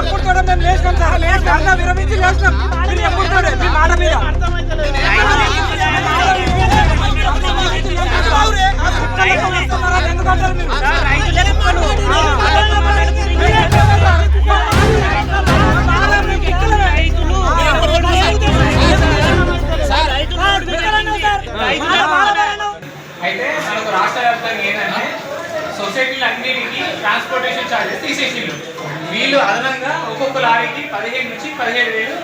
ఎప్పుడు చూడండి మేము లేచినాం సార్, లేచి విరమించి లేచినాం. మీరు ఎప్పుడు చూడండి మీ మాట మీద అయితే మనకు రాష్ట్ర వ్యాప్తంగా ఏంటంటే సొసైటీలు అన్నిటికీ ట్రాన్స్పోర్టేషన్ ఛార్జెస్ తీసేసిండ్రు. వీళ్ళు అదనంగా ఒక్కొక్క లారీకి 15 నుంచి 17,000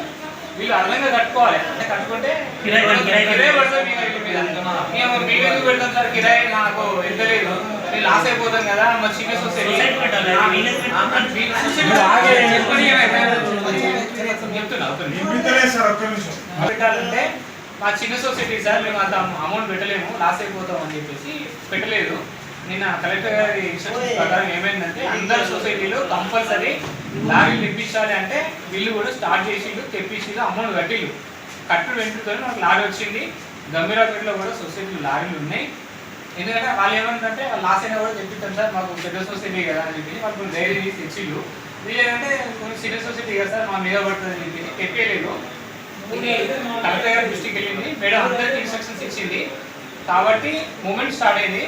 వీళ్ళు అదనంగా కట్టుకోవాలి. అంటే కట్టుకుంటే కిరాయి పడుతుంది. మేము మీడియాకు పెడతాం సార్, కిరాయి నాకు ఎంత లేదు, మేము లాస్ అయిపోతాం కదా. మా చిన్న సొసైటీ పెట్టాలంటే మా చిన్న సొసైటీ సార్, మేము అంత అమౌంట్ పెట్టలేము, లాస్ అయిపోతాం అని చెప్పేసి పెట్టలేదు. నిన్న కలెక్టర్ గారి ఇన్స్ట్రక్షన్స్ ప్రకారం ఏమైందంటే అందరు సొసైటీలో కంపల్సరీ లారీలు తెప్పించాలి అంటే వీళ్ళు కూడా స్టార్ట్ చేసిండు, తెప్పించిండు, అమౌంట్ కట్టిళ్ళు. కట్టుడు వెంటతో మనకు లారీ వచ్చింది. గంభీరాపేటలో కూడా సొసైటీలు లారీలు ఉన్నాయి. ఎందుకంటే వాళ్ళు ఏమంటే వాళ్ళు లాస్ అయినా కూడా తెప్పిస్తాం సార్, మాకు పెద్ద సొసైటీ కదా అని చెప్పి వాళ్ళు కొన్ని ధైర్యం తీసి తెచ్చిళ్ళు. వీళ్ళు ఏంటంటే కొన్ని చిన్న సొసైటీ కదా సార్, మా మీద పడుతుంది అని చెప్పి తెప్పేయలేదు. ఇది కలెక్టర్ గారి దృష్టికి వెళ్ళింది, మేడం అందరికీ ఇన్స్ట్రక్షన్స్ ఇచ్చింది కాబట్టి మూమెంట్ స్టార్ట్ అయింది.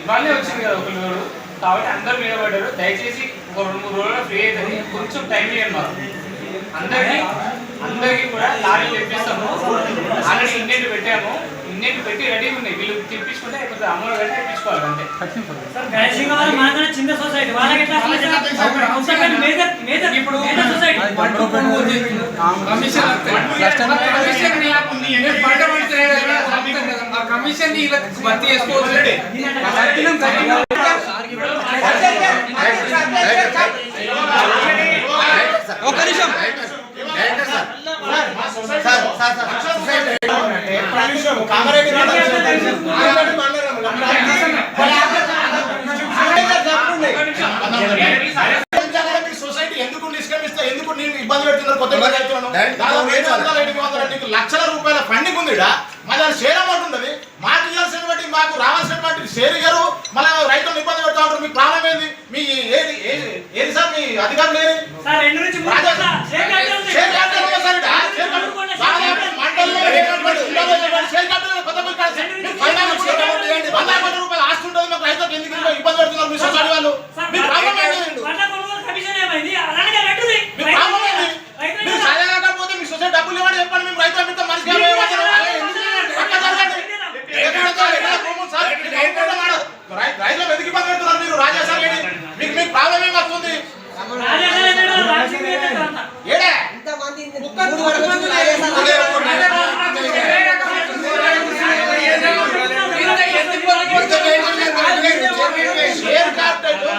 ఇవాళనే వచ్చింది కదా ఒక లోడు, కాబట్టి అందరూ మీద పడ్డారు. దయచేసి ఒక 2-3 రోజుల్లో ఫ్రీ అవుతుంది, కొంచెం టైం ఇవ్వండి మాకు. అందరికీ కూడా లారీలు తెప్పిస్తాము. ఆల్రెడీ ఇండెంట్ పెట్టాము, ఇండెంట్ పెట్టి రెడీ ఉన్నాయి. వీళ్ళు తెప్పించుకుంటే కొంచెం అమౌంట్ కట్టి తెప్పించుకోవాలి అంతే. ఇప్పుడు కమిషన్ భర్తీ చేసుకోవచ్చు. ఒక నిమిషం సొసైటీ ఎందుకు నిష్క్రమిస్తే ఎందుకు నేను ఇబ్బంది పెడుతున్నారు? కొత్త లక్షల రూపాయల ఫండింగ్ ఉంది, మా దాని షేర్ అమౌంట్ ఉంది. మాకు ఇవ్వాల్సినటువంటి మాకు రావాల్సినటువంటి షేర్ గారు మళ్ళీ రైతులను ఇబ్బంది పెడతా ఉంటారు. మీ ప్రాబ్లం ఏంది? మీ ఏది సార్ మీ అధికారులు ఏది? రూపాయలు ఆస్తి ఉంటుంది మాకు, రైతులకు ఎందుకు ఇబ్బంది పెడుతున్నారు మీ సొసైటీ వాళ్ళు? మీ ప్రాబ్లం ఏంటి? మీరు సాధారణకపోతే మీ సొసైటీ డబ్బులు ఇవ్వండి, చెప్పండి. మేము రైతు అమ్మితే మనిషి రైతులు ఎందుకు ఇబ్బంది పెడుతున్నారు మీరు? రాజా సార్ మీకు మీకు ప్రాబ్లం ఏమి వస్తుంది?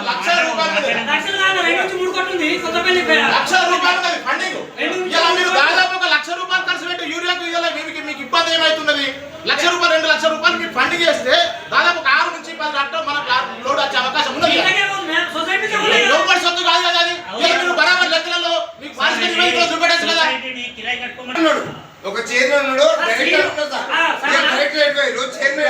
లక్షల రూపాయలు ఫండింగ్. ఇలా మీరు దాదాపు ఒక 1,00,000 రూపాయలు ఖర్చు పెట్టి యూరియాకు మీకు ఇబ్బంది ఏమవుతున్నది? 1,00,000 రూపాయలు 2,00,000 రూపాయలు మీకు ఫండింగ్ చేస్తే దాదాపు 6 నుంచి 10 ట్రాక్టర్ మనకు లోడ్ వచ్చే అవకాశం ఉన్నది. లోపడి సొత్తు కాదు కదా అది. మీరు బరాబర్ లెక్కలలో మీకు చూపెట్టచ్చు కదా. ఒక చైర్మన్ ఉన్నాడు, డైరెక్టర్ ఉన్నాడు సార్. డైరెక్టర్ రోజు చైర్మన్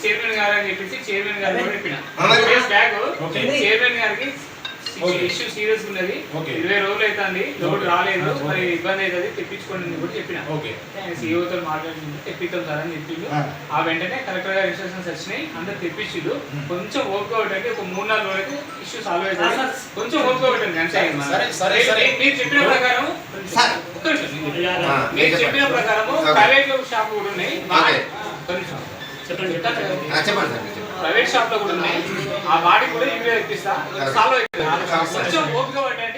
చైర్మన్ గారు అని చెప్పేసి చైర్మన్ గారు చెప్పిన చైర్మన్ గారికి ఇష్యూ సీరియస్ ఉన్నది. 20 రోజులు అవుతుంది, లోడ్ రాలేదు, మరి ఇబ్బంది అవుతుంది, తెప్పించుకోండి కూడా చెప్పిన. సీఈఓతో మాట్లాడి తెప్పిస్తాం సార్ అని చెప్పిండు. ఆ వెంటనే కలెక్టర్ గారు ఇన్స్ట్రక్షన్స్ వచ్చినాయి, అందరు తెప్పించిండు. కొంచెం ఓపిక ఒకటి ఒక 3-4 రోజులకి ఇష్యూ సాల్వ్ అవుతుంది. కొంచెం ఓపిక ఒకటి మీరు చెప్పిన ప్రకారం ప్రైవేట్ షాప్ కూడా ఉన్నాయి, ప్రైవేట్ షాప్ లో కూడా ఉన్నాయి. ఆ వాటికి కూడా యూరియా ఇప్పిస్తా, సాల్వ్ అవుతుంది. కొంచెం ఓపిక పట్టండి.